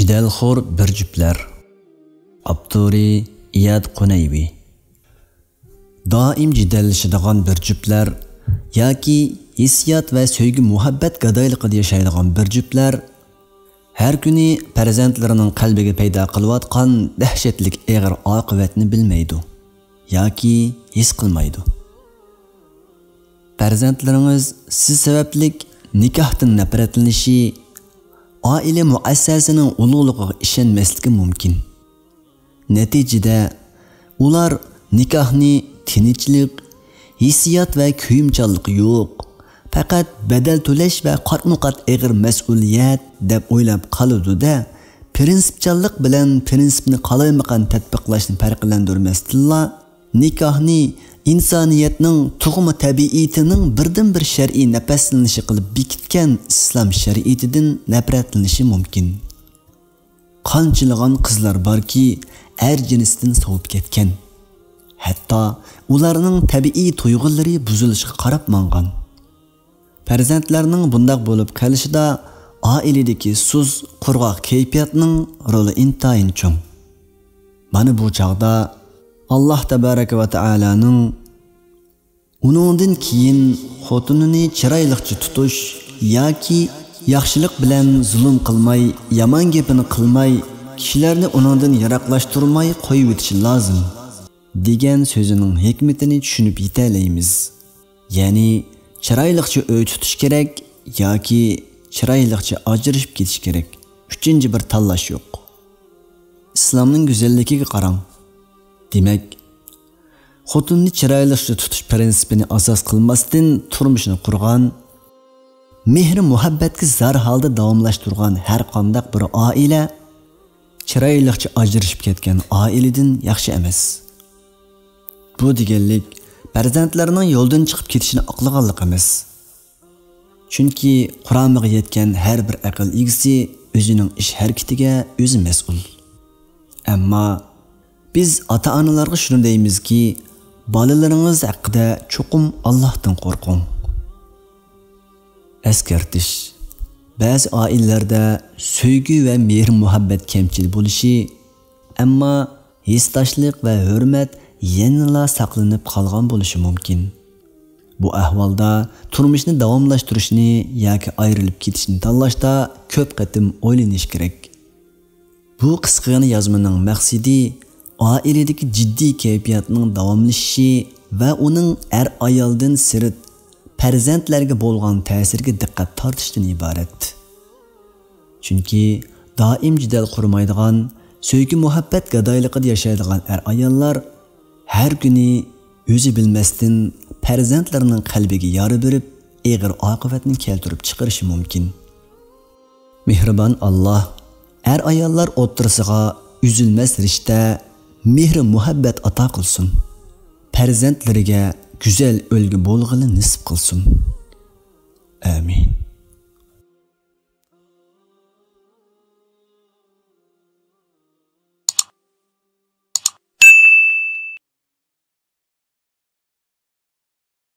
Jidalxo'r bir juftlar. Abduri Iyad Qunaybi. Doim jidallashadigan bir juftlar yoki hissiyot va sevgi muhabbat gadoyligida yashaydigan bir juftlar har kuni farzandlarining qalbiga paydo qilayotgan dahshatli og'ir oqibatni bilmaydi yoki his qilmaydi. Farzandlaringiz siz sababli nikohdan nafratlanishi, oila muassasasining ulug'ligiga ishonmasligi mumkin. Natijada ular nikohni tinchlik, hissiyot va kuyimchanlik yo'q, faqat badal to'lash va qatmuqat og'ir mas'uliyat deb o'ylab qoladi-da, prinsipchanlik bilan prinsipni qalaymaqan tatbiqlashni farqlantirmasdilla, nikohni insoniyatning tug'ma tabiatining birdan-bir shar'iy nafaslanishi qilib bekitgan islom shariatidan nafratlanishi mumkin. Qanchilag'an qizlar borki, er jinsdan sovib ketgan. Hatto ularning tabiiy tuyg'ulari buzilishiga qarab mangan. Farzandlarning bundoq bo'lib qolishida oiladagi suz, qurg'oq kayfiyatning roli intayin cho'ng. Mana bu chog'da Alloh tabaraka va taolaning uningdan keyin xotinini chiroyliqcha tutish yoki yaxshilik bilan zulm qilmay, yomon gapini qilmay, kishilarni uningdan yiroqlashtirmay qo'yib o'tishi lozim degan so'zining hikmatini tushunib yetalaymiz. Ya'ni chiroyliqcha uy tutish kerak yoki chiroyliqcha ajrashib ketish kerak. Uchinchi bir tanlash yo'q. Islomning go'zalligiga qarang. Demak, xotinni chiroyliqcha tutish prinsipini asos qilmasdan turmushni qurgan, mehr muhabbatga zar holda davomlashtirgan har qanday bir oila chiroyliqcha ajrashib ketgan oiladan yaxshi emas. Bu deganlik farzandlarining yo'ldan chiqib ketishini aqlaganlik emas. Chunki Qur'onga yetgan har bir aql egisi o'zining ish harakatiga o'zi mas'ul. Ammo biz ota-onalarga shuni deymizki, bolalaringiz haqida cho'qim Allohdan qo'rqing. Eskartish. Ba'zi oilalarda sevgi va mehr muhabbat kamchil bo'lishi, ammo hissdoshlik va hurmat yanada saqlanib qolgan bo'lishi mumkin. Bu ahvolda turmushni davomlashtirishni yoki ayrilib ketishni tanlashda ko'p qatim o'ylanish kerak. Bu qisqagina yozmaning maqsadi oiladagi jiddiy kayfiyatning davomlashishi va uning ayoldan sirt farzandlarga bo'lgan ta'siriga diqqat tortishdan iborat. Chunki doim jidal qurmaydigan, sevgi muhabbat gadoyligida yashaydigan ayollar har kuni o'zi bilmasdan farzandlarining qalbiga yora berib, og'ir oqibatni keltirib chiqarishi mumkin. Mehribon Alloh ayollar o'rtasiga üzülmez rishta, mehr muhabbat ato qilsin. Farzandlariga go'zal o'lgu bo'lg'ini nisib qilsin. Amin.